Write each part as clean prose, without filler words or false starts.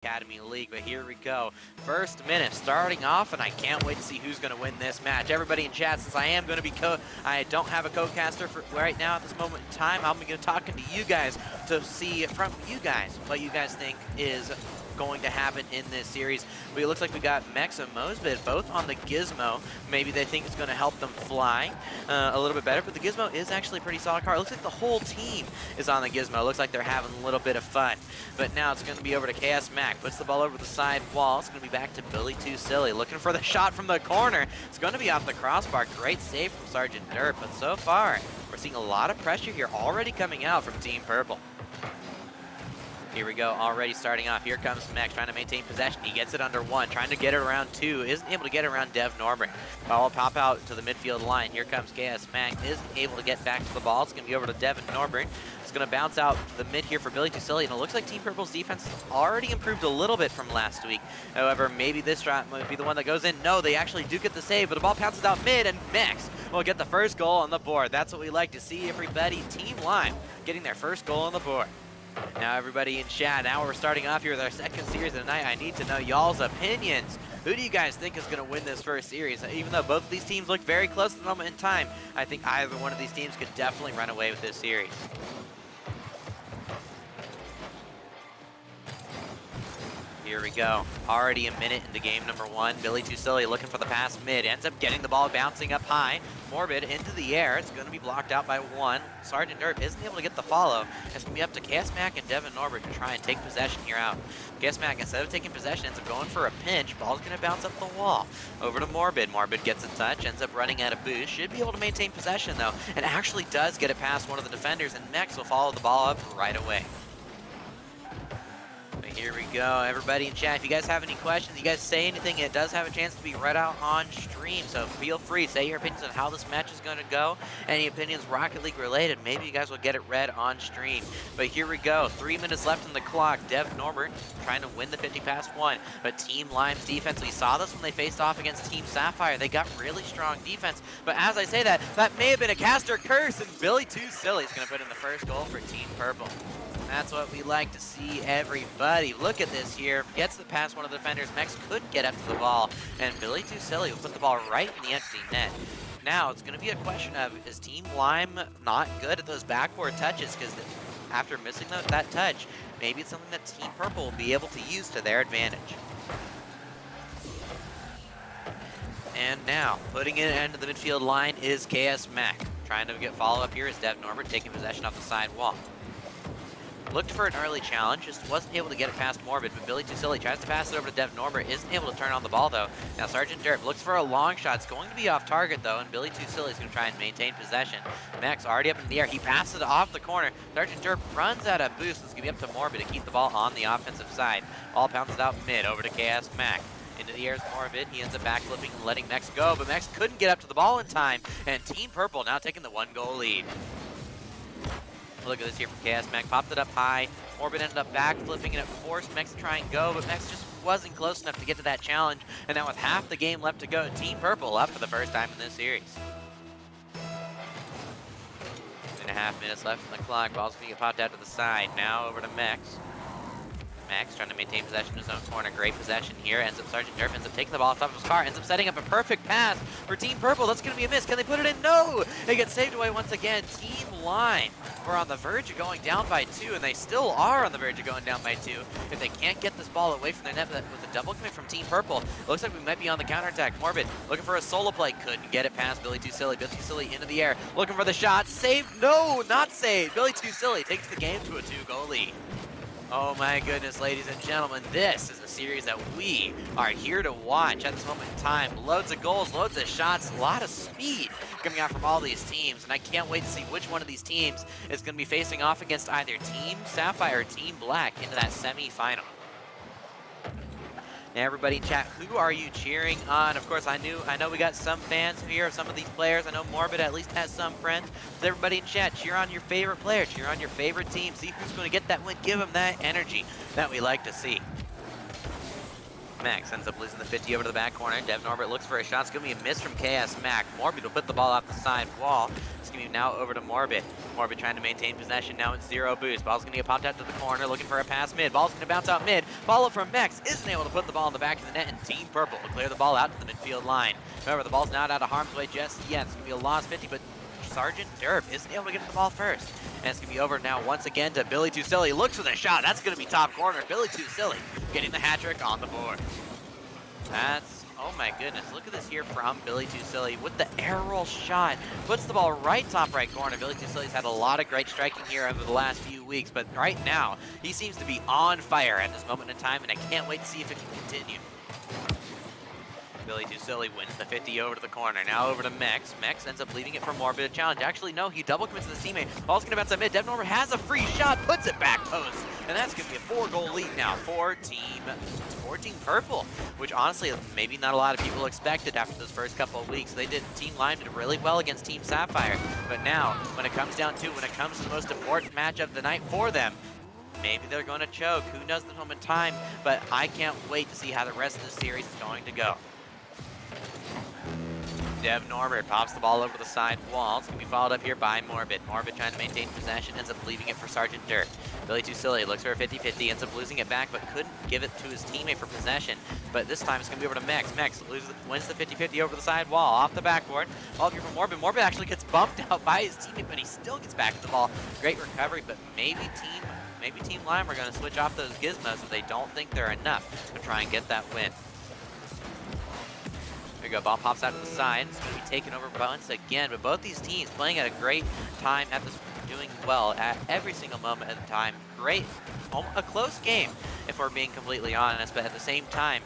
Academy League, but here we go. First minute starting off, and I can't wait to see who's going to win this match. Everybody in chat, since I am going to be I don't have a co-caster for right now at this moment in time. I'm going to be talking to you guys to see from you guys what you guys think is going to happen in this series. It looks like we got Mex and Mosbit both on the Gizmo. Maybe they think it's going to help them fly a little bit better, but the Gizmo is actually a pretty solid car. It looks like the whole team is on the Gizmo. It looks like they're having a little bit of fun. But now it's going to be over to KS Mac. Puts the ball over the side wall. It's going to be back to Billy Too Silly. Looking for the shot from the corner. It's going to be off the crossbar. Great save from Sergeant Dirt, but so far we're seeing a lot of pressure here already coming out from Team Purple. Here we go, already starting off. Here comes Max trying to maintain possession. He gets it under one, trying to get it around two. Isn't able to get it around Dev Norbert. Ball will pop out to the midfield line. Here comes KS Mac. Isn't able to get back to the ball. It's going to be over to Devin Norbert. It's going to bounce out to the mid here for Billy Too Silly. And it looks like Team Purple's defense already improved a little bit from last week. However, maybe this shot might be the one that goes in. No, they actually do get the save, but the ball bounces out mid, and Max will get the first goal on the board. That's what we like to see, everybody. Team Lime getting their first goal on the board. Now everybody in chat, now we're starting off here with our second series of the night. I need to know y'all's opinions. Who do you guys think is going to win this first series? Even though both of these teams look very close at the moment in time, I think either one of these teams could definitely run away with this series. Here we go. Already a minute into game number one. Billy Too Silly looking for the pass mid. Ends up getting the ball bouncing up high. Morbid into the air. It's going to be blocked out by one. Sergeant Dirt isn't able to get the follow. It's going to be up to KS Mac and Devin Norbert to try and take possession here out. KS Mac, instead of taking possession, ends up going for a pinch. Ball's going to bounce up the wall. Over to Morbid. Morbid gets a touch. Ends up running out of boost. Should be able to maintain possession, though. And actually does get it past one of the defenders. And Mex will follow the ball up right away. Here we go, everybody in chat. If you guys have any questions, you guys say anything, it does have a chance to be read out on stream. So feel free, say your opinions on how this match is going to go. Any opinions Rocket League related, maybe you guys will get it read on stream. But here we go, 3 minutes left on the clock. Dev Norbert trying to win the 50 past one. But Team Lime's defense, we saw this when they faced off against Team Sapphire. They got really strong defense. But as I say that, that may have been a caster curse, and Billy Too Silly is going to put in the first goal for Team Purple. That's what we like to see, everybody. Look at this here. Gets the pass one of the defenders. Mex could get up to the ball, and Billy Too Silly will put the ball right in the empty net. Now, it's going to be a question of, is Team Lime not good at those backward touches? Because after missing that touch, maybe it's something that Team Purple will be able to use to their advantage. And now, putting it into the midfield line is KS Mac. Trying to get follow-up here is Dev Norbert taking possession off the side wall. Looked for an early challenge, just wasn't able to get it past Morbid, but Billy Too Silly tries to pass it over to Dev Norbert, isn't able to turn on the ball though. Now Sergeant Dirt looks for a long shot, it's going to be off target though, and Billy Too Silly is going to try and maintain possession. Max already up in the air, he passes it off the corner. Sergeant Dirt runs out of boost, it's going to be up to Morbid to keep the ball on the offensive side. Ball bounces out mid, over to KS Mac. Into the air is Morbid, he ends up backflipping and letting Max go, but Max couldn't get up to the ball in time, and Team Purple now taking the 1-goal lead. Look at this here from KS Mac, popped it up high. Morbid ended up backflipping and it forced Mex to try and go, but Mex just wasn't close enough to get to that challenge. And now with half the game left to go, Team Purple up for the first time in this series. 2.5 minutes left on the clock. Ball's going to get popped out to the side. Now over to Mex. Max trying to maintain possession in his own corner. Great possession here. Ends up Sergeant Dirt, ends up taking the ball off top of his car. Ends up setting up a perfect pass for Team Purple. That's going to be a miss. Can they put it in? No! They get saved away once again. Team Lime were on the verge of going down by 2, and they still are on the verge of going down by 2. If they can't get this ball away from their net with a double commit from Team Purple, it looks like we might be on the counterattack. Morbid looking for a solo play. Couldn't get it past Billy Too Silly. Billy Too Silly into the air. Looking for the shot. Saved? No, not saved. Billy Too Silly takes the game to a 2-goal lead. Oh my goodness, ladies and gentlemen, this is a series that we are here to watch at this moment in time. Loads of goals, loads of shots, a lot of speed coming out from all these teams, and I can't wait to see which one of these teams is going to be facing off against either Team Sapphire or Team Black into that semi-final. Now everybody in chat, who are you cheering on? Of course, I know we got some fans here of some of these players. I know Morbid at least has some friends. But everybody in chat, cheer on your favorite player, cheer on your favorite team. See who's going to get that win. Give them that energy that we like to see. Max ends up losing the 50 over to the back corner. Devin Orbit looks for a shot. It's going to be a miss from KS Mac. Morbid will put the ball off the side wall. It's going to be now over to Morbid. Morbid trying to maintain possession. Now it's 0 boost. Ball's going to get popped out to the corner, looking for a pass mid. Ball's going to bounce out mid. Follow from Max. Isn't able to put the ball in the back of the net, and Team Purple will clear the ball out to the midfield line. Remember, the ball's not out of harm's way just yet. It's going to be a lost 50, but Sergeant Derp isn't able to get to the ball first. And it's going to be over now once again to Billy Too Silly. Looks for the shot. That's going to be top corner. Billy Too Silly getting the hat trick on the board. That's, oh my goodness, look at this here from Billy Too Silly with the air roll shot. Puts the ball right top right corner. Billy Too Silly's had a lot of great striking here over the last few weeks, but right now, he seems to be on fire at this moment in time, and I can't wait to see if it can continue. Billy Too Silly wins the 50 over to the corner. Now over to Mex. Mex ends up leaving it for Morbid challenge. Actually, no, he double commits to the teammate. Ball's going to bounce at mid. Devin Orbit has a free shot, puts it back post. And that's going to be a 4-goal lead now for Team Purple, which honestly, maybe not a lot of people expected after those first couple of weeks. Team Lime did really well against Team Sapphire. But now, when it comes down to when it comes to the most important match of the night for them, maybe they're going to choke. Who knows the moment in time, but I can't wait to see how the rest of the series is going to go. Dev Norbert pops the ball over the side wall. It's going to be followed up here by Morbid. Morbid trying to maintain possession, ends up leaving it for Sergeant Dirt. Billy Too Silly looks for a 50-50, ends up losing it back, but couldn't give it to his teammate for possession. But this time it's going to be over to Mex. Mex wins the 50-50 over the side wall, off the backboard. Ball here from Morbid. Morbid actually gets bumped out by his teammate, but he still gets back to the ball. Great recovery, but maybe Team Lime are going to switch off those gizmos if they don't think they're enough to try and get that win. There you go, ball pops out to the side. It's going to be taken over once again, but both these teams playing at a great time at this, doing well at every single moment of the time. Great, a close game if we're being completely honest, but at the same time,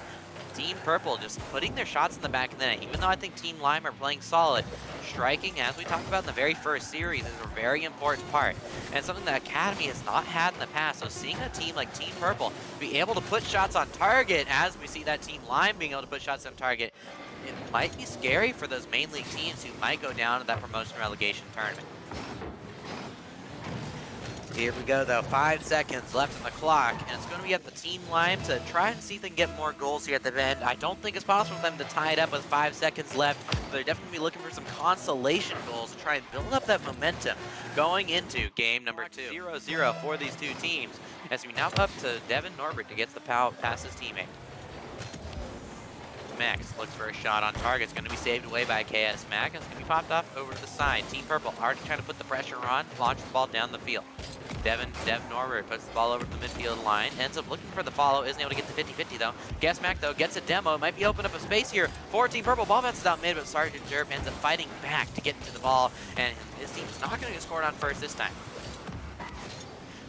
Team Purple just putting their shots in the back of the net. Even though I think Team Lime are playing solid, striking, as we talked about in the very first series, is a very important part. And something that Academy has not had in the past. So seeing a team like Team Purple be able to put shots on target, as we see that Team Lime being able to put shots on target, it might be scary for those main league teams who might go down to that promotion relegation tournament. Here we go though, 5 seconds left on the clock, and it's going to be up to Team Lime to try and see if they can get more goals here at the end. I don't think it's possible for them to tie it up with 5 seconds left, but they're definitely looking for some consolation goals to try and build up that momentum going into game number 2. 0-0 for these two teams, as we now up to Devin Norbert to get the past his teammate. Max looks for a shot on target. It's going to be saved away by KS Mac, and it's going to be popped off over to the side. Team Purple already trying to put the pressure on, launch the ball down the field. Dev Norbert puts the ball over to the midfield line, ends up looking for the follow, isn't able to get the 50-50 though. KS Mac though gets a demo, might be open up a space here for Team Purple. Ball bounces out mid, but Sergeant Derp ends up fighting back to get to the ball, and his team's not going to get scored on first this time.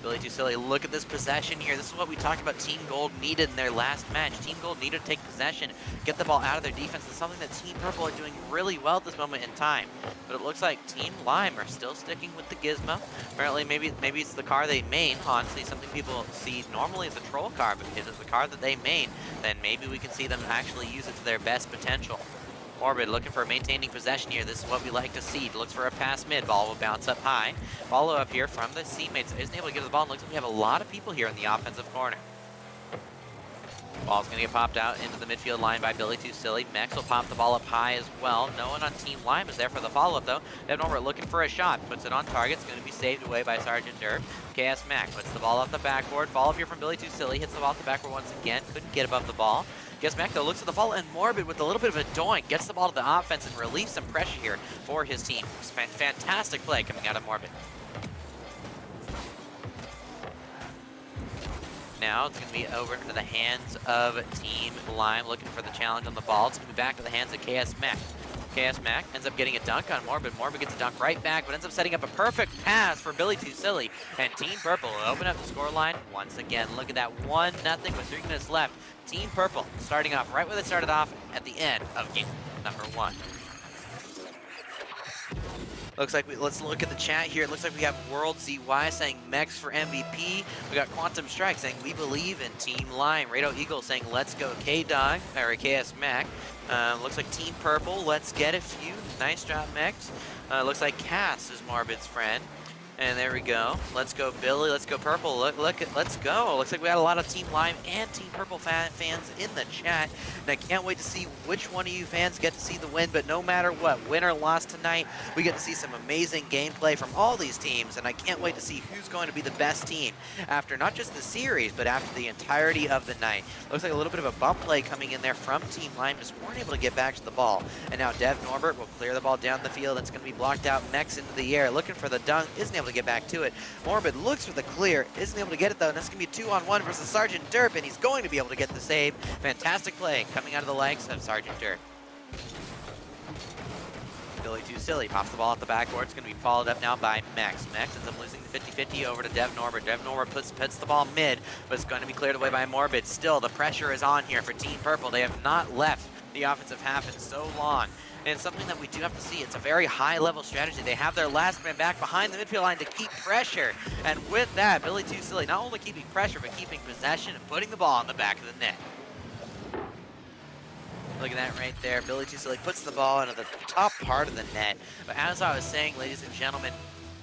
Billy Too Silly, look at this possession here. This is what we talked about Team Gold needed in their last match. Team Gold needed to take possession, get the ball out of their defense. It's something that Team Purple are doing really well at this moment in time. But it looks like Team Lime are still sticking with the gizmo. Apparently, maybe it's the car they main. Honestly, something people see normally as a troll car, but because it's the car that they main, then maybe we can see them actually use it to their best potential. Morbid looking for maintaining possession here. This is what we like to see. Looks for a pass mid. Ball will bounce up high. Follow up here from the teammates. Isn't able to get to the ball. And looks like we have a lot of people here in the offensive corner. Ball's going to get popped out into the midfield line by Billy Too Silly. Mex will pop the ball up high as well. No one on Team Lime is there for the follow-up though. Devin Norbert looking for a shot. Puts it on target. It's going to be saved away by Sergeant Derp. KS Mac puts the ball off the backboard. Follow-up here from Billy Too Silly. Hits the ball off the backboard once again. Couldn't get above the ball. KS Mac though looks at the follow, and Morbid with a little bit of a doink gets the ball to the offense and relieves some pressure here for his team. Fantastic play coming out of Morbid. Now it's going to be over into the hands of Team Lime, looking for the challenge on the ball. It's going to be back to the hands of KS Mac. KS Mac ends up getting a dunk on Morbid. Morbid gets a dunk right back, but ends up setting up a perfect pass for Billy Too Silly. And Team Purple will open up the scoreline once again. Look at that, 1-0 with 3 minutes left. Team Purple starting off right where they started off at the end of game number 1. Looks like let's look at the chat here. It looks like we have World ZY saying Mex for MVP. We got Quantum Strike saying we believe in Team Lime. Rado Eagle saying let's go K-Dog, or KS Mac. Looks like Team Purple, let's get a few. Nice job, Mex. Looks like Cass is Morbid's friend. And there we go. Let's go, Billy. Let's go, Purple. Let's go. Looks like we got a lot of Team Lime and Team Purple fans in the chat. And I can't wait to see which one of you fans get to see the win. But no matter what, win or loss tonight, we get to see some amazing gameplay from all these teams. And I can't wait to see who's going to be the best team after not just the series, but after the entirety of the night. Looks like a little bit of a bump play coming in there from Team Lime. Just weren't able to get back to the ball. And now Dev Norbert will clear the ball down the field. It's going to be blocked out. Mex into the air, looking for the dunk. Isn't able to get back to it. Morbid looks for the clear, isn't able to get it though, and that's going to be a 2-on-1 versus Sergeant Derp, and he's going to be able to get the save. Fantastic play coming out of the legs of Sergeant Derp. Billy Too Silly pops the ball off the backboard. It's going to be followed up now by Mex. Mex ends up losing the 50-50 over to Dev Norbert. Dev Norbert puts the ball mid, but it's going to be cleared away by Morbid. Still, the pressure is on here for Team Purple. They have not left the offensive half in so long. And it's something that we do have to see. It's a very high-level strategy. They have their last man back behind the midfield line to keep pressure. And with that, Billy Too Silly not only keeping pressure, but keeping possession and putting the ball on the back of the net. Look at that right there. Billy Too Silly puts the ball into the top part of the net. But as I was saying, ladies and gentlemen,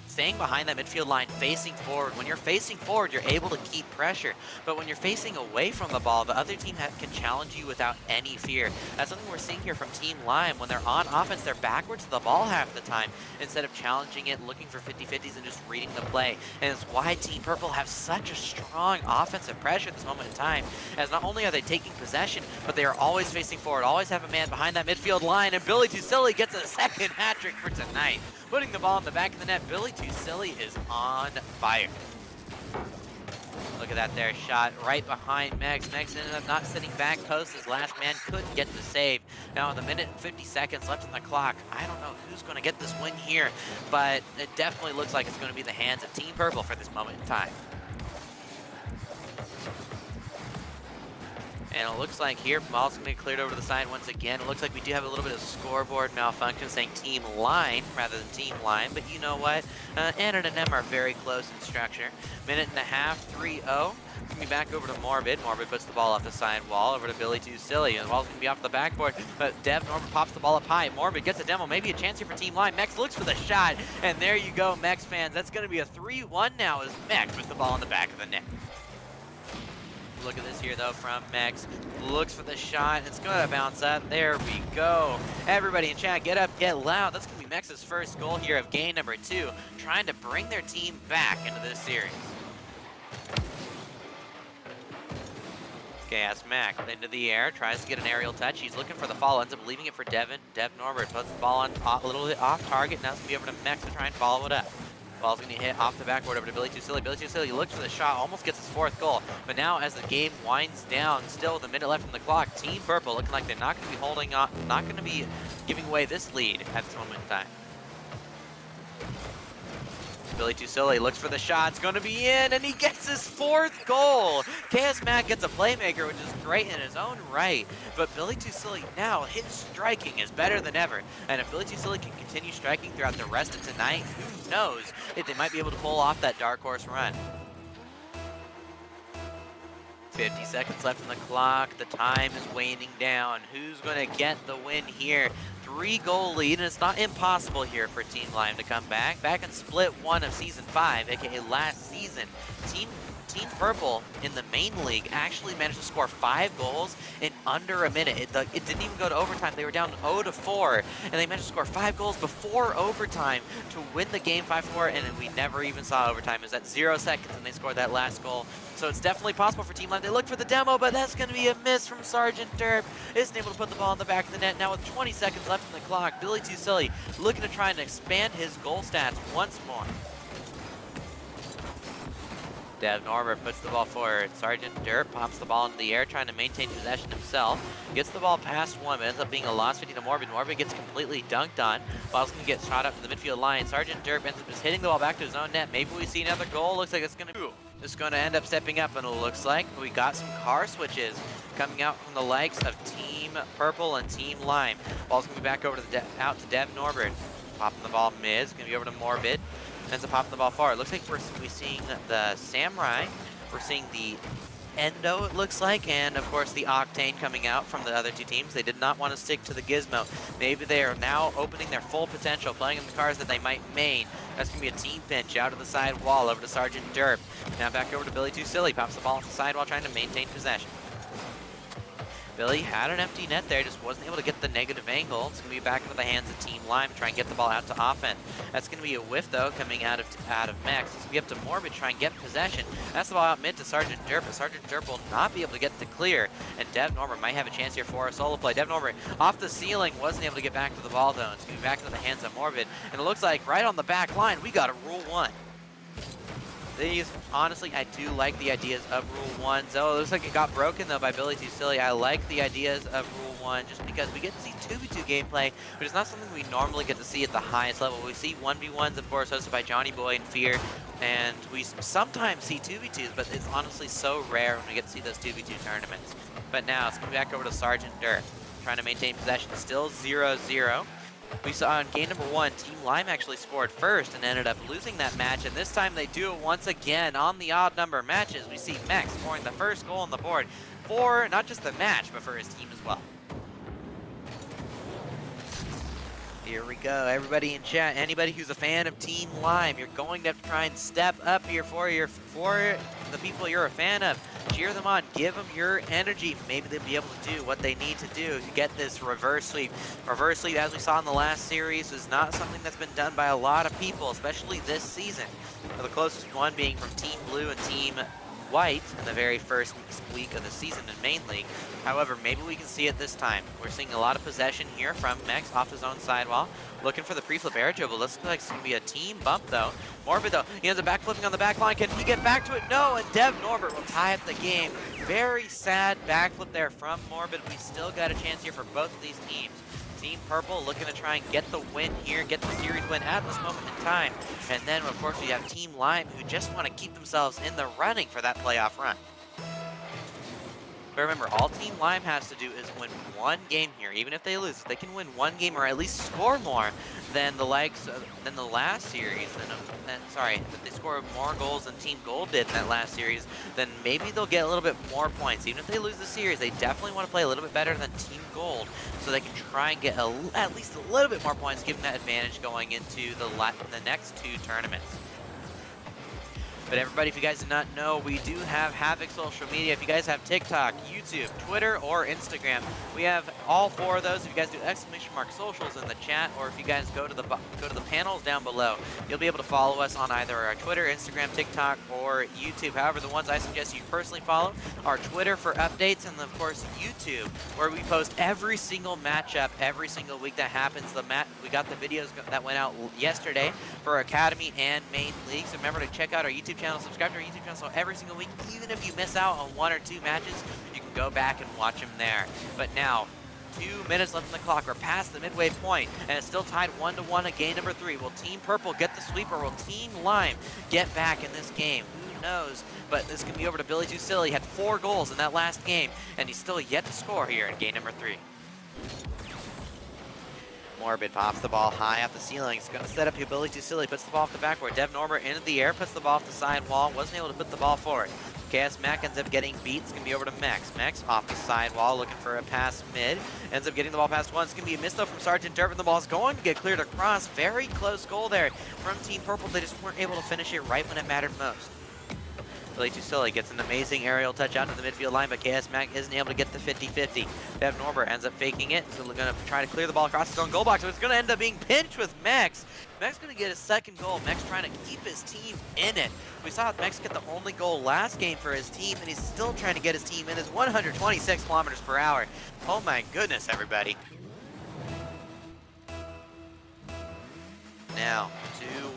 staying behind that midfield line, facing forward. When you're facing forward, you're able to keep pressure. But when you're facing away from the ball, the other team can challenge you without any fear. That's something we're seeing here from Team Lime. When they're on offense, they're backwards to the ball half the time instead of challenging it, looking for 50-50s and just reading the play. And it's why Team Purple have such a strong offensive pressure at this moment in time, as not only are they taking possession, but they are always facing forward, always have a man behind that midfield line, and Billy Too Silly gets a second hat trick for tonight. Putting the ball in the back of the net, Billy Too Silly is on fire. Look at that there, shot right behind Mex. Mex ended up not sitting back post. His last man couldn't get the save. Now with a minute and 50 seconds left on the clock, I don't know who's going to get this win here, but it definitely looks like it's going to be the hands of Team Purple for this moment in time. And it looks like here, ball's going to be cleared over to the side once again. It looks like we do have a little bit of scoreboard malfunction saying Team Line rather than Team Lime. But you know what? N and M are very close in structure. Minute and a half, 3-0. Going to be back over to Morbid. Morbid puts the ball off the side wall over to Billy Too Silly. And the ball's going to be off the backboard. But Dev Norbert pops the ball up high. Morbid gets a demo. Maybe a chance here for Team Lime. Mex looks for the shot. And there you go, Mex fans. That's going to be a 3-1 now as Mex puts the ball in the back of the net. Look at this here, though, from Mex. Looks for the shot. It's going to bounce up. There we go. Everybody in chat, get up, get loud. That's going to be Mex's first goal here of game number 2, trying to bring their team back into this series. Okay, as Mac into the air, tries to get an aerial touch. He's looking for the fall, ends up leaving it for Devin. Dev Norbert puts the ball on a little bit off target. Now it's going to be over to Mex to try and follow it up. Ball's going to hit off the backboard over to Billy Too Silly. Billy Too Silly looks for the shot, almost gets his 4th goal. But now as the game winds down, still with a minute left on the clock, Team Purple looking like they're not going to be holding on, not going to be giving away this lead at this moment in time. Billy Too Silly looks for the shot, it's going to be in, and he gets his 4th goal. KS Mac gets a playmaker, which is great in his own right, but Billy Too Silly now, his striking is better than ever. And if Billy Too Silly can continue striking throughout the rest of tonight, who knows if they might be able to pull off that dark horse run. 50 seconds left on the clock. The time is waning down. Who's going to get the win here? 3-goal lead, and it's not impossible here for Team Lime to come back. Back in Split 1 of Season 5, aka last season, Team Purple in the main league actually managed to score 5 goals in under a minute. It didn't even go to overtime. They were down 0-4, and they managed to score 5 goals before overtime to win the game 5-4, and we never even saw overtime. It was at 0 seconds, and they scored that last goal. So it's definitely possible for Team Lime. They look for the demo, but that's going to be a miss from Sergeant Derp. Isn't able to put the ball in the back of the net. Now with 20 seconds left on the clock, Billy Too Silly looking to try and expand his goal stats once more. Dev Norbert puts the ball forward. Sergeant Derp pops the ball into the air, trying to maintain possession himself. Gets the ball past one, but ends up being a loss 50 to Morbid. Morbid gets completely dunked on. Ball's going to get shot up to the midfield line. Sergeant Derp ends up just hitting the ball back to his own net. Maybe we see another goal. Looks like it's going to end up stepping up, and it looks like we got some car switches coming out from the likes of Team Purple and Team Lime. Ball's going to be back over to out to Dev Norbert. Popping the ball mid. It's going to be over to Morbid. Ends up popping the ball forward. Looks like we're seeing the Samurai. We're seeing the Endo, it looks like, and of course the Octane coming out from the other two teams. They did not want to stick to the Gizmo. Maybe they are now opening their full potential, playing in the cars that they might main. That's going to be a team pinch out of the side wall over to Sergeant Derp. Now back over to Billy Too Silly, pops the ball off the side while trying to maintain possession. Billy had an empty net there, just wasn't able to get the negative angle. It's going to be back into the hands of Team Lime, try and get the ball out to offense. That's going to be a whiff, though, coming out of Max. It's going to be up to Morbid, try and get possession. That's the ball out mid to Sergeant Derp, but Sergeant Derp will not be able to get the clear, and Dev Norbert might have a chance here for a solo play. Dev Norbert off the ceiling, wasn't able to get back to the ball, though. It's going to be back into the hands of Morbid, and it looks like right on the back line, we got a Rule 1. These, honestly, I do like the ideas of Rule 1. So it looks like it got broken, though, by Billy Too Silly. I like the ideas of Rule 1 just because we get to see 2v2 gameplay, but it's not something we normally get to see at the highest level. We see 1v1s, of course, hosted by Johnny Boy and Fear, and we sometimes see 2v2s, but it's honestly so rare when we get to see those 2v2 tournaments. But now, it's going back over to Sergeant Derp, trying to maintain possession, still 0-0. We saw in game number 1, Team Lime actually scored first and ended up losing that match, and this time they do it once again on the odd number matches. We see Max scoring the first goal on the board for not just the match, but for his team as well. Here we go, everybody in chat, anybody who's a fan of Team Lime, you're going to have to try and step up here for the people you're a fan of. Cheer them on, give them your energy. Maybe they'll be able to do what they need to do to get this reverse sweep. Reverse sweep, as we saw in the last series, is not something that's been done by a lot of people, especially this season. The closest one being from Team Blue and Team White in the very first week of the season in Main League. However, maybe we can see it this time. We're seeing a lot of possession here from Mex off his own sidewall, looking for the pre-flip air dribble. Looks like it's going to be a team bump, though. Morbid, though, he ends up backflipping on the back line. Can he get back to it? No, and Dev Norbert will tie up the game. Very sad backflip there from Morbid. We still got a chance here for both of these teams. Team Purple looking to try and get the win here, get the series win at this moment in time. And then, of course, we have Team Lime, who just want to keep themselves in the running for that playoff run. But remember, all Team Lime has to do is win one game here. Even if they lose, if they can win one game or at least score more than the than the last series, if they score more goals than Team Gold did in that last series, then maybe they'll get a little bit more points. Even if they lose the series, they definitely want to play a little bit better than Team Gold, so they can try and get at least a little bit more points, given that advantage going into the next two tournaments. But everybody, if you guys did not know, we do have Havoc social media. If you guys have TikTok, YouTube, Twitter, or Instagram, we have all 4 of those. If you guys do !socials in the chat, or if you guys go to the panels down below, you'll be able to follow us on either our Twitter, Instagram, TikTok, or YouTube. However, the ones I suggest you personally follow are Twitter for updates, and of course YouTube, where we post every single matchup every single week that happens. We got the videos that went out yesterday for Academy and Main League. So remember to check out our YouTube channel, subscribe to our YouTube channel, so every single week, even if you miss out on 1 or 2 matches, you can go back and watch them there. But now, 2 minutes left on the clock. We're past the midway point, and it's still tied 1-1 at game number 3. Will Team Purple get the sweep, or will Team Lime get back in this game? Who knows? But this can be over to Billy Too Silly. He had 4 goals in that last game, and he's still yet to score here in game number 3. Morbid pops the ball high off the ceiling. He's going to set up here. Billy Too Silly puts the ball off the backboard. Dev Norbert into the air, puts the ball off the side wall. Wasn't able to put the ball forward. KS Mac ends up getting beat. It's going to be over to Max. Max off the side wall, looking for a pass mid. Ends up getting the ball past one. It's going to be a miss, though, from Sergeant Derp. The ball's going to get cleared across. Very close goal there from Team Purple. They just weren't able to finish it right when it mattered most. Billy Too Silly gets an amazing aerial touch out to the midfield line, but KS Mac isn't able to get the 50-50. Dev Norbert ends up faking it, so they're going to try to clear the ball across his own goal box, but it's going to end up being pinched with Max. Max going to get his second goal. Max trying to keep his team in it. We saw Max get the only goal last game for his team, and he's still trying to get his team in his 126 kilometers per hour. Oh my goodness, everybody. Now,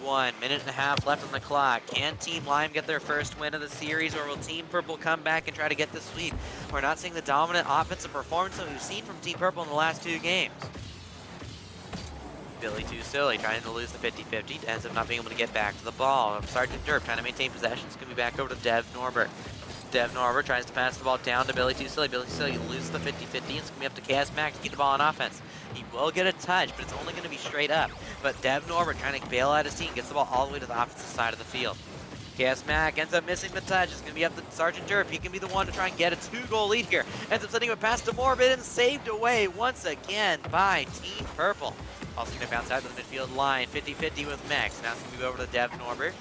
2-1, minute and a half left on the clock. Can Team Lime get their first win of the series, or will Team Purple come back and try to get the sweep? We're not seeing the dominant offensive performance that we've seen from Team Purple in the last 2 games. Billy Too Silly trying to lose the 50-50, ends up not being able to get back to the ball. Sergeant Derp trying to maintain possession. It's going to be back over to Dev Norbert. Dev Norbert tries to pass the ball down to Billy Too Silly. Billy Too Silly loses the 50-50. It's going to be up to KS Max to keep the ball on offense. He will get a touch, but it's only going to be straight up. But Dev Norbert trying to bail out his team, gets the ball all the way to the opposite side of the field. KS Mac ends up missing the touch. It's going to be up to Sergeant Derp. He can be the one to try and get a 2-goal lead here. Ends up sending it past to Morbid and saved away once again by Team Purple. Also going to bounce out to the midfield line. 50-50 with Max. Now it's going to move over to Dev Norbert.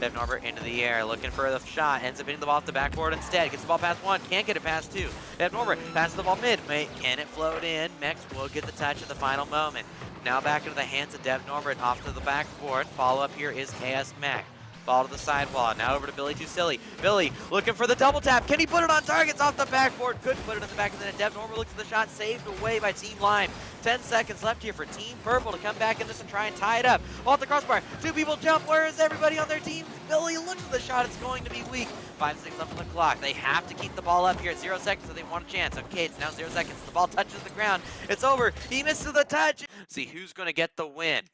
Dev Norbert into the air, looking for the shot. Ends up hitting the ball off the backboard instead. Gets the ball past 1. Can't get it past 2. Dev Norbert passes the ball mid. Can it float in? Mex will get the touch at the final moment. Now back into the hands of Dev Norbert off to the backboard. Follow up here is KS Mac. Ball to the sidewall. Now over to Billy Too Silly. Billy looking for the double tap. Can he put it on targets off the backboard? Couldn't put it in the back of the net. Dev Norbert looks at the shot. Saved away by Team Lime. 10 seconds left here for Team Purple to come back in this and try and tie it up. Off the crossbar. 2 people jump. Where is everybody on their team? Billy looks at the shot. It's going to be weak. 5 seconds left on the clock. They have to keep the ball up here at 0 seconds so they want a chance. Okay, it's now 0 seconds. The ball touches the ground. It's over. He misses the touch. See who's going to get the win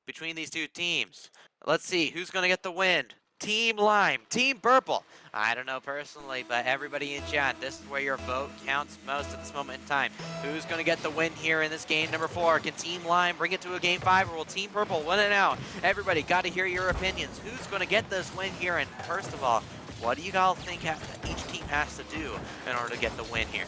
between these two teams. Let's see who's going to get the win. Team Lime, Team Purple. I don't know personally, but everybody in chat, this is where your vote counts most at this moment in time. Who's going to get the win here in this game number 4? Can Team Lime bring it to a game 5, or will Team Purple win it out? Everybody, got to hear your opinions. Who's going to get this win here? And first of all, what do you all think each team has to do in order to get the win here?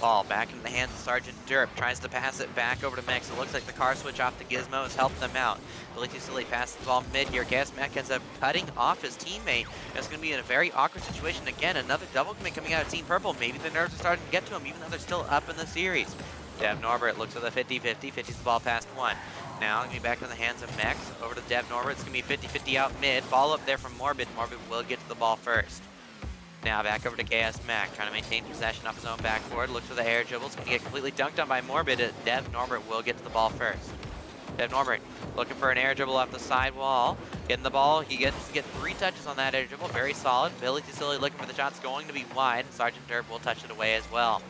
Ball back into the hands of Sergeant Derp. Tries to pass it back over to Mex. It looks like the car switch off the Gizmo has helped them out. Billy Too Silly passes the ball mid here. KS Mac ends up cutting off his teammate. It's going to be in a very awkward situation. Again, another double commit coming out of Team Purple. Maybe the nerves are starting to get to him, even though they're still up in the series. Dev Norbert looks for the 50-50. 50's the ball past 1. Now going to be back in the hands of Mex. Over to Dev Norbert. It's going to be 50-50 out mid. Follow up there from Morbid. Morbid will get to the ball first. Now back over to KS Mac, trying to maintain possession off his own backboard. Looks for the air dribble. It's going to get completely dunked on by Morbid. Dev Norbert will get to the ball first. Dev Norbert looking for an air dribble off the side wall. Getting the ball. He gets to get 3 touches on that air dribble. Very solid. Billy Too Silly looking for the shot. It's going to be wide. Sergeant Derp will touch it away as well.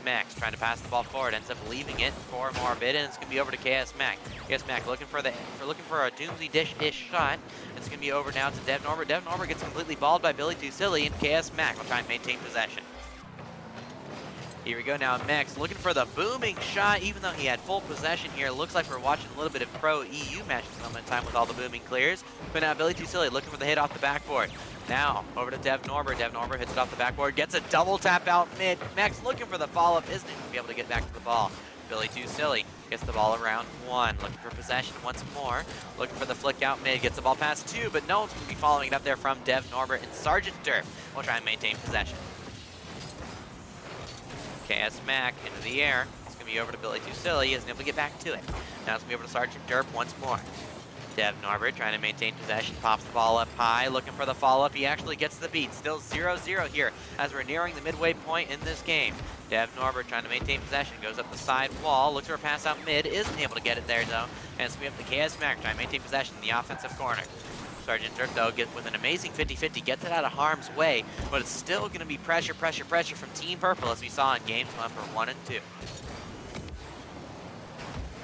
Max trying to pass the ball forward, ends up leaving it for Morbid, and it's going to be over to KS Mac. KS Mac looking for a Doomsday Dish-ish shot. It's going to be over now to Dev Norbert. Dev Norbert gets completely balled by Billy Too Silly, and KS Mac will try and maintain possession. Here we go now, Max looking for the booming shot, even though he had full possession here. Looks like we're watching a little bit of pro EU match at this moment in time with all the booming clears. But now Billy Too Silly looking for the hit off the backboard. Now over to Dev Norbert. Dev Norbert hits it off the backboard, gets a double tap out mid. Max looking for the follow-up, isn't it? Be able to get back to the ball. Billy Too Silly gets the ball around 1, looking for possession once more. Looking for the flick out mid, gets the ball past 2, but no one's going to be following it up there from Dev Norbert, and Sergeant Derp will try and maintain possession. KS Mac into the air. It's going to be over to Billy Too Silly. He isn't able to get back to it. Now it's going to be over to Sergeant Derp once more. Dev Norbert trying to maintain possession, pops the ball up high, looking for the follow-up. He actually gets the beat. Still 0-0 here as we're nearing the midway point in this game. Dev Norbert trying to maintain possession, goes up the side wall, looks for a pass out mid, isn't able to get it there though. And it's going to be up to KS Mac trying to maintain possession in the offensive corner. Sergeant Derp though, with an amazing 50-50, gets it out of harm's way, but it's still going to be pressure from Team Purple as we saw in games number 1 and 2.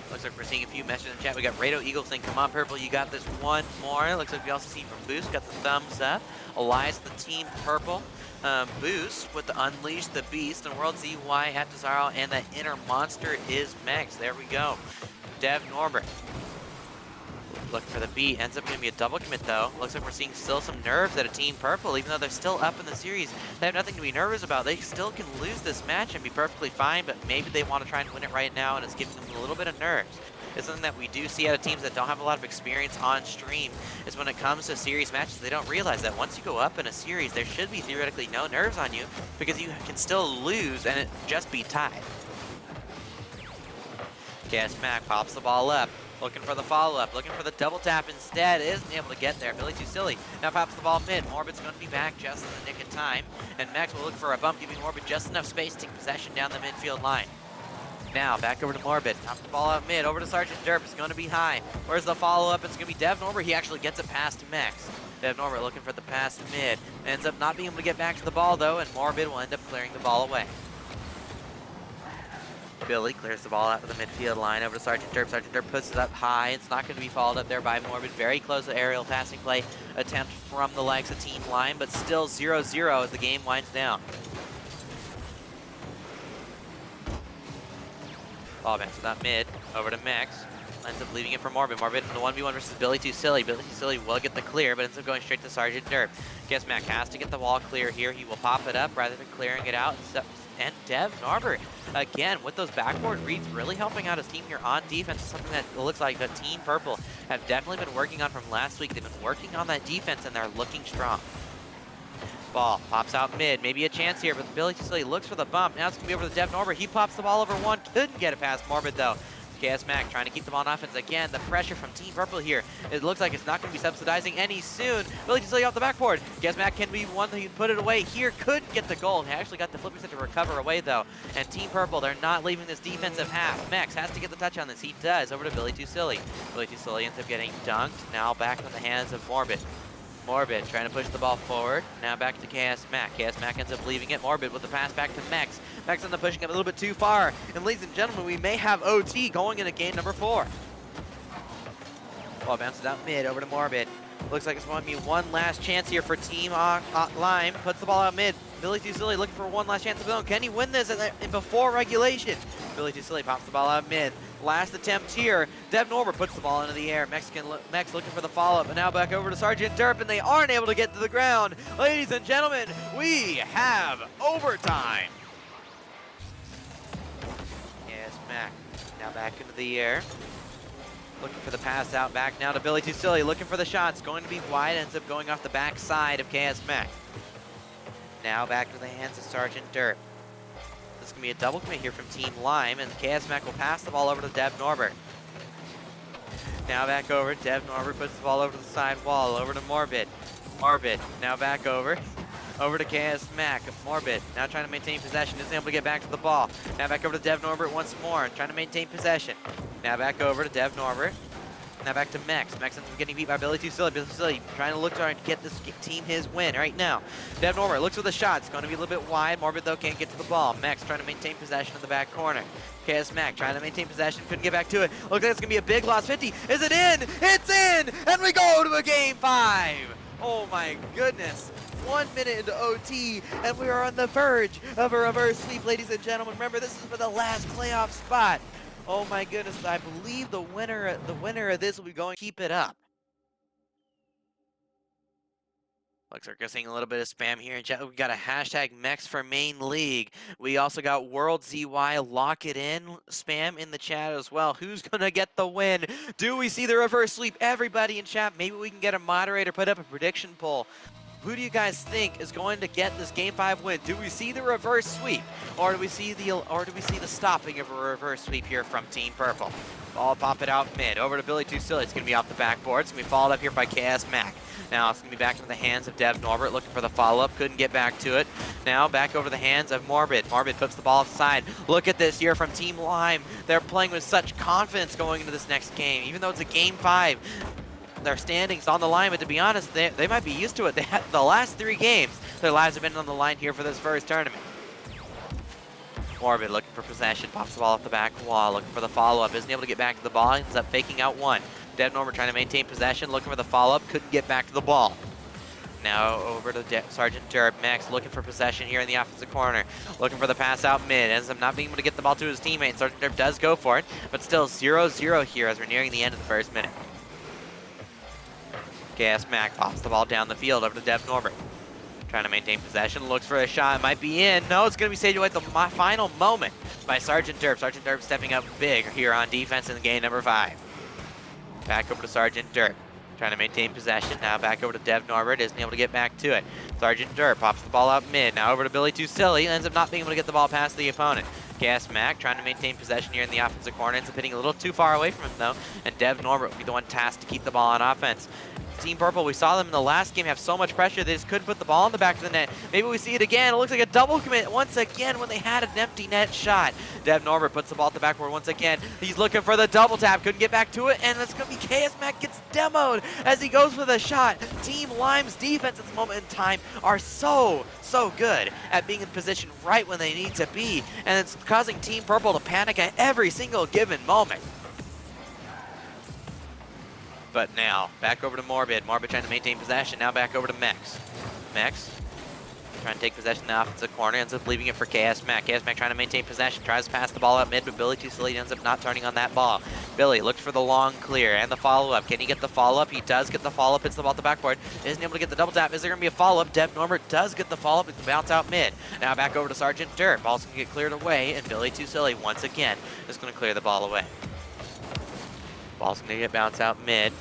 Looks like we're seeing a few messages in the chat. We got Rado Eagle saying, come on, Purple, you got this one more. Looks like we also see from Boost, got the thumbs up. Elias, the Team Purple. Boost with the Unleash the Beast, and World ZY at Desaro, and that inner monster is Mex. There we go. Dev Norbert. Looking for the beat. Ends up going to be a double commit, though. Looks like we're seeing still some nerves at a Team Purple, even though they're still up in the series. They have nothing to be nervous about. They still can lose this match and be perfectly fine, but maybe they want to try and win it right now, and it's giving them a little bit of nerves. It's something that we do see out of teams that don't have a lot of experience on stream, is when it comes to series matches, they don't realize that once you go up in a series, there should be theoretically no nerves on you, because you can still lose and it just be tied. KS Mac pops the ball up. Looking for the follow-up, looking for the double tap instead, isn't able to get there. Billy Too Silly now pops the ball mid. Morbid's going to be back just in the nick of time, and Max will look for a bump, giving Morbid just enough space to take possession down the midfield line. Now back over to Morbid, pops the ball out mid, over to Sergeant Derp. It's going to be high. Where's the follow-up? It's going to be Dev Norbert. He actually gets it past Max. Dev Norbert looking for the pass mid. Ends up not being able to get back to the ball though, and Morbid will end up clearing the ball away. Billy clears the ball out to the midfield line over to Sergeant Derp. Sergeant Derp puts it up high. It's not going to be followed up there by Morbid. Very close to aerial passing play attempt from the likes of Team Lime, but still 0-0 as the game winds down. Ball bounces up mid, over to Max. Ends up leaving it for Morbid. Morbid in the 1v1 versus Billy Too Silly. Billy Too Silly will get the clear, but ends up going straight to Sergeant Derp. Guess Mac has to get the wall clear here. He will pop it up rather than clearing it out. And Dev Norbert, again, with those backboard reads, really helping out his team here on defense. Something that looks like the Team Purple have definitely been working on from last week. They've been working on that defense, and they're looking strong. Ball pops out mid, maybe a chance here, but Billy Too Silly looks for the bump. Now it's going to be over to Dev Norbert. He pops the ball over one, couldn't get it past Morbid though. KS Mac trying to keep the ball on offense. Again, the pressure from Team Purple here. It looks like it's not going to be subsidizing any soon. Billy Too Silly off the backboard. KS Mac can be one that put it away here. Couldn't get the goal. He actually got the flipper set to recover away though. And Team Purple, they're not leaving this defensive half. Max has to get the touch on this. He does. Over to Billy Too Silly. Billy Too Silly ends up getting dunked. Now back in the hands of Morbid. Morbid trying to push the ball forward. Now back to KS Mac. KS Mac ends up leaving it. Morbid with the pass back to Mex. Mex ends up pushing it a little bit too far. And ladies and gentlemen, we may have OT going into game number 4. Ball bounces out mid over to Morbid. Looks like it's going to be one last chance here for Team Lime. Puts the ball out mid. Billy Too Silly looking for one last chance of his own. Can he win this before regulation? Billy Too Silly pops the ball out mid. Last attempt here. Dev Norbert puts the ball into the air. Mex looking for the follow-up, and now back over to Sergeant Derp, and they aren't able to get to the ground. Ladies and gentlemen, we have overtime. Yes, Mac now back into the air. Looking for the pass out back now to Billy Too Silly. Looking for the shots. Going to be wide. Ends up going off the back side of KS Mac. Now back to the hands of Sergeant Derp. This is going to be a double commit here from Team Lime, and KS Mac will pass the ball over to Dev Norbert. Now back over. Dev Norbert puts the ball over to the side wall. Over to Morbid. Morbid now back over. Over to KS Mac. Morbid now trying to maintain possession. Isn't able to get back to the ball. Now back over to Dev Norbert once more. Trying to maintain possession. Now back over to Dev Norbert. Now back to Mex. Mex ends up getting beat by Billy Too Silly. Billy Too Silly trying to get this team his win right now. Dev Norbert looks for the shot. It's going to be a little bit wide. Morbid though can't get to the ball. Mex trying to maintain possession in the back corner. KS Mac trying to maintain possession. Couldn't get back to it. Looks like it's going to be a big loss. 50. Is it in? It's in! And we go to a game 5. Oh my goodness. 1 minute into OT, and we are on the verge of a reverse sweep, ladies and gentlemen. Remember, this is for the last playoff spot. Oh my goodness, I believe the winner of this will be going to keep it up. Looks like we're seeing a little bit of spam here in chat. We got a hashtag Mex for main league. We also got World ZY lock it in spam in the chat as well. Who's gonna get the win? Do we see the reverse sweep? Everybody in chat, maybe we can get a moderator put up a prediction poll. Who do you guys think is going to get this Game 5 win? Do we see the reverse sweep, or do we see the stopping of a reverse sweep here from Team Purple? Ball pop it out mid, over to Billy Too Silly. It's going to be off the backboard. It's going to be followed up here by KS Mac. Now it's going to be back into the hands of Dev Norbert, looking for the follow-up. Couldn't get back to it. Now back over the hands of Morbid. Morbid puts the ball offside. Look at this here from Team Lime. They're playing with such confidence going into this next game, even though it's a Game 5. Their standings on the line, but to be honest, they might be used to it. They had the last 3 games, their lives have been on the line here for this first tournament. Morbid looking for possession, pops the ball off the back wall, looking for the follow-up, isn't able to get back to the ball, ends up faking out one. Dev Norbert trying to maintain possession, looking for the follow-up, couldn't get back to the ball. Now over to Sergeant Derp. Max looking for possession here in the offensive corner. Looking for the pass out mid. Ends up not being able to get the ball to his teammate. Sergeant Derp does go for it, but still 0-0 here as we're nearing the end of the first minute. KS Mac pops the ball down the field over to Dev Norbert. Trying to maintain possession, looks for a shot, might be in. No, it's going to be saved away at the final moment by Sergeant Derp. Sergeant Derp stepping up big here on defense in game number 5. Back over to Sergeant Derp. Trying to maintain possession. Now back over to Dev Norbert. Isn't able to get back to it. Sergeant Derp pops the ball out mid. Now over to Billy Too Silly. Ends up not being able to get the ball past the opponent. KS Mac trying to maintain possession here in the offensive corner. Ends up hitting a little too far away from him though. And Dev Norbert will be the one tasked to keep the ball on offense. Team Purple, we saw them in the last game have so much pressure they just couldn't put the ball in the back of the net. Maybe we see it again. It looks like a double commit once again when they had an empty net shot. Dev Norbert puts the ball at the backboard once again. He's looking for the double tap. Couldn't get back to it, and it's going to be KS Mac gets demoed as he goes for the shot. Team Lime's defense at this moment in time are so good at being in position right when they need to be, and it's causing Team Purple to panic at every single given moment. But now, back over to Morbid. Morbid trying to maintain possession. Now back over to Mex. Mex trying to take possession of the offensive corner, ends up leaving it for KS Mac. KS Mac trying to maintain possession, tries to pass the ball up mid, but Billy too silly, ends up not turning on that ball. Billy looks for the long clear and the follow-up. Can he get the follow-up? He does get the follow-up, hits the ball at the backboard. Isn't able to get the double tap. Is there going to be a follow-up? Dev Norbert does get the follow-up. It's bounce out mid. Now back over to Sergeant Dirt. Ball's going to get cleared away, and Billy too silly once again is going to clear the ball away. Ball's going to get bounced out mid.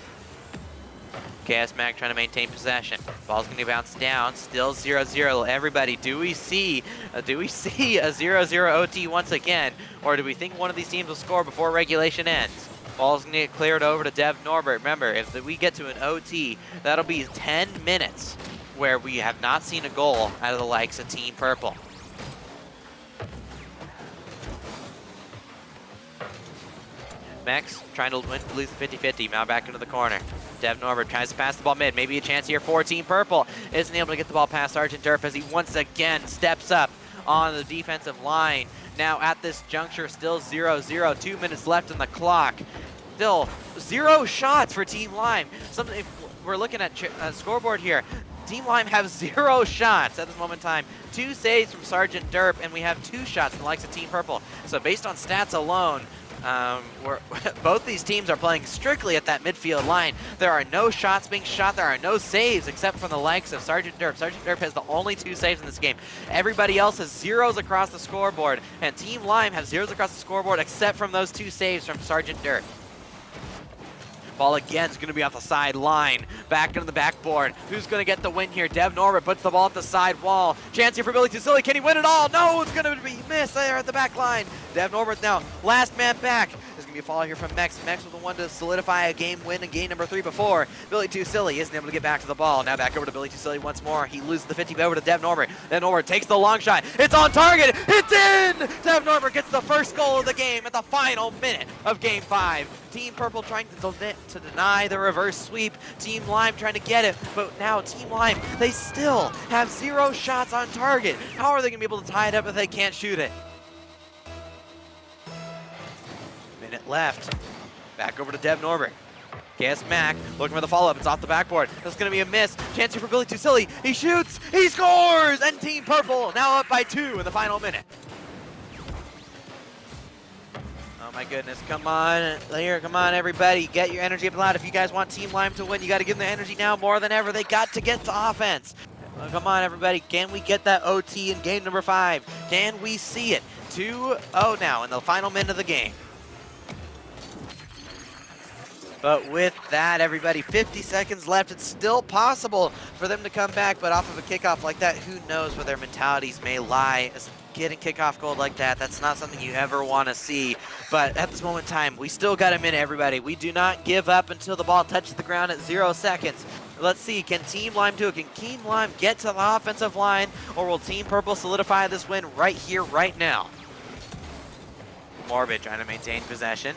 KS Mac trying to maintain possession. Ball's going to bounce down. Still 0-0. Everybody, do we see a 0-0 OT once again, or do we think one of these teams will score before regulation ends? Ball's going to get cleared over to Dev Norbert. Remember, if we get to an OT, that'll be 10 minutes where we have not seen a goal out of the likes of Team Purple. Mex trying to lose the 50-50. Now back into the corner. Dev Norbert tries to pass the ball mid. Maybe a chance here for Team Purple. Isn't able to get the ball past Sergeant Derp as he once again steps up on the defensive line. Now at this juncture, still 0-0. 2 minutes left on the clock. Still 0 shots for Team Lime. If we're looking at scoreboard here, Team Lime have 0 shots at this moment in time. 2 saves from Sergeant Derp, and we have 2 shots from the likes of Team Purple. So based on stats alone, both these teams are playing strictly at that midfield line. There are no shots being shot. There are no saves except from the likes of Sergeant Derp. Sergeant Derp has the only 2 saves in this game. Everybody else has 0s across the scoreboard, and Team Lime have 0s across the scoreboard except from those 2 saves from Sergeant Derp. Ball again is going to be off the sideline. Back into the backboard. Who's going to get the win here? Dev Norbert puts the ball at the side wall. Chance here for Billy Tusili. Can he win it all? No, it's going to be missed there at the back line. Dev Norbert now last man back. There's going to be a follow here from Mex. Mex was the one to solidify a game win in game number 3 before. Billy Tusili isn't able to get back to the ball. Now back over to Billy Tusili once more. He loses the 50 over to Dev Norbert. Dev Norbert takes the long shot. It's on target. It's in! Dev Norbert gets the first goal of the game at the final minute of game 5. Team Purple trying to deny the reverse sweep. Team Lime trying to get it, but now Team Lime, they still have 0 shots on target. How are they going to be able to tie it up if they can't shoot it? Minute left. Back over to Dev Norbert. KS Mac looking for the follow-up. It's off the backboard. That's going to be a miss. Chance here for Billy Tusili. He shoots. He scores! And Team Purple now up by 2 in the final minute. Oh my goodness, come on, here, come on everybody, get your energy up loud. If you guys want Team Lime to win, you got to give them the energy now more than ever. They got to get to offense. Come on everybody, can we get that OT in game number 5? Can we see it? 2-0 now in the final minute of the game. But with that, everybody, 50 seconds left. It's still possible for them to come back, but off of a kickoff like that, who knows where their mentalities may lie. Getting kickoff goal like that, that's not something you ever want to see. But at this moment in time, we still got a minute, everybody. We do not give up until the ball touches the ground at 0 seconds. Let's see, can Team Lime do it? Can Team Lime get to the offensive line, or will Team Purple solidify this win right here, right now? Morbid trying to maintain possession.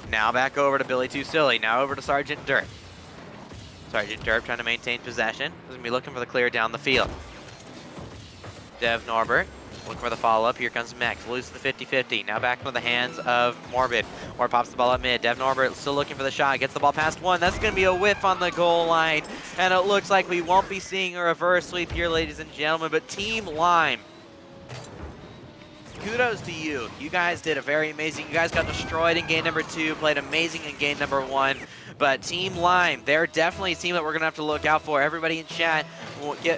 Now back over to Billy Tusili. Now over to Sergeant Derp. Sergeant Derp trying to maintain possession. He's going to be looking for the clear down the field. Dev Norbert looking for the follow-up. Here comes Mex. Loses the 50-50. Now back into the hands of Morbid. Morbid pops the ball up mid. Dev Norbert still looking for the shot. Gets the ball past 1. That's going to be a whiff on the goal line. And it looks like we won't be seeing a reverse sweep here, ladies and gentlemen. But Team Lime, kudos to you. You guys did a very amazing. You guys got destroyed in game number 2, played amazing in game number 1. But Team Lime, they're definitely a team that we're going to have to look out for. Everybody in chat,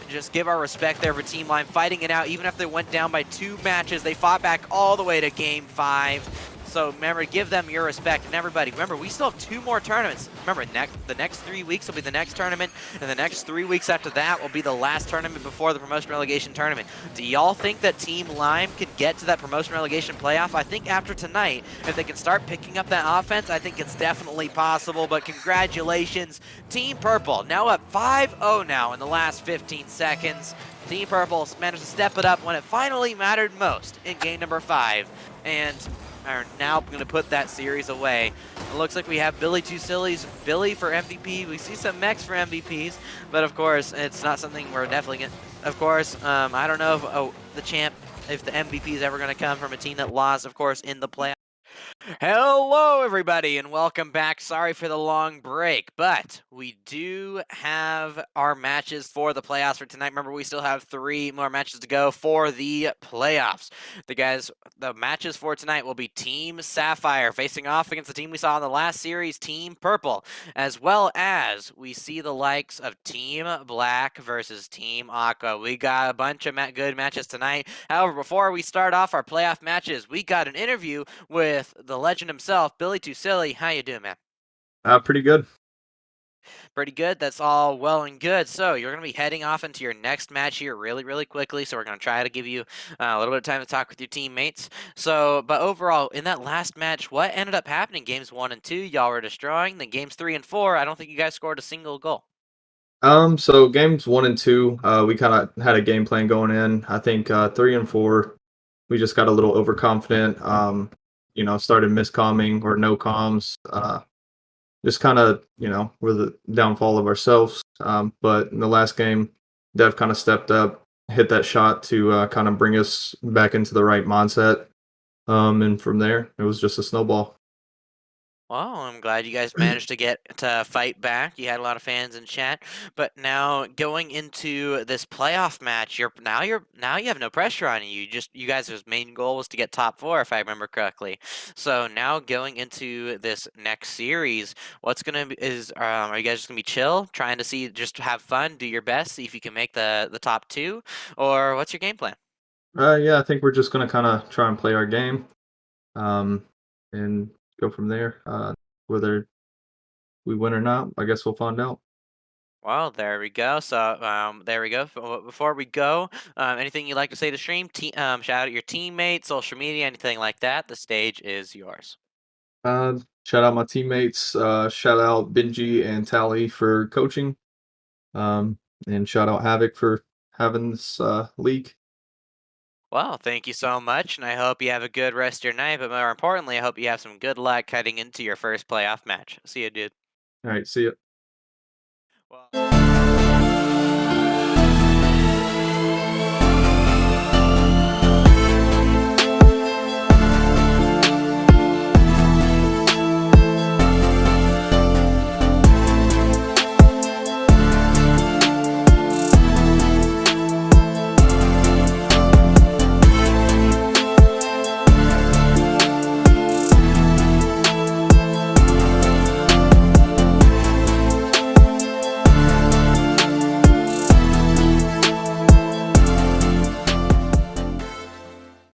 just give our respect there for Team Lime, fighting it out. Even if they went down by 2 matches, they fought back all the way to game 5. So remember, give them your respect. And everybody, remember, we still have 2 more tournaments. Remember, the next 3 weeks will be the next tournament, and the next 3 weeks after that will be the last tournament before the promotion relegation tournament. Do y'all think that Team Lime can get to that promotion relegation playoff? I think after tonight, if they can start picking up that offense, I think it's definitely possible. But congratulations, Team Purple, now up 5-0 now in the last 15 seconds. Team Purple managed to step it up when it finally mattered most in game number 5. And are now going to put that series away. It looks like we have Billy Tusili's Billy for MVP. We see some Mex for MVPs, but of course, it's not something we're definitely going to. Of course, I don't know if the MVP is ever going to come from a team that lost, of course, in the playoffs. Hello, everybody, and welcome back. Sorry for the long break, but we do have our matches for the playoffs for tonight. Remember, we still have 3 more matches to go for the playoffs. The matches for tonight will be Team Sapphire facing off against the team we saw in the last series, Team Purple, as well as we see the likes of Team Black versus Team Aqua. We got a bunch of good matches tonight. However, before we start off our playoff matches, we got an interview with the legend himself, Billy Too Silly. How you doing, man? Pretty good. Pretty good. That's all well and good. So you're going to be heading off into your next match here really, really quickly. So we're going to try to give you a little bit of time to talk with your teammates. But overall, in that last match, what ended up happening? Games 1 and 2, y'all were destroying. Then games 3 and 4, I don't think you guys scored a single goal. So games 1 and 2, we kind of had a game plan going in. I think 3 and 4, we just got a little overconfident. Started miscomming or no comms. Just kind of, we're the downfall of ourselves. But in the last game, Dev kind of stepped up, hit that shot to kind of bring us back into the right mindset. And from there, it was just a snowball. Well, I'm glad you guys managed to get to fight back. You had a lot of fans in chat, but now going into this playoff match, now you have no pressure on you. You guys' main goal was to get top 4, if I remember correctly. So now going into this next series, what's gonna be is are you guys just gonna be chill, trying to see just have fun, do your best, see if you can make the top 2, or what's your game plan? Yeah, I think we're just gonna kind of try and play our game, um, and go from there. Whether we win or not, I guess we'll find out. Well, there we go. So, there we go. Before we go, anything you'd like to say to stream? Shout out your teammates, social media, anything like that. The stage is yours. Shout out my teammates. Shout out Benji and Tally for coaching. Um, and shout out Havoc for having this league. Well, thank you so much, and I hope you have a good rest of your night. But more importantly, I hope you have some good luck heading into your first playoff match. See you, dude. All right, see ya. Well.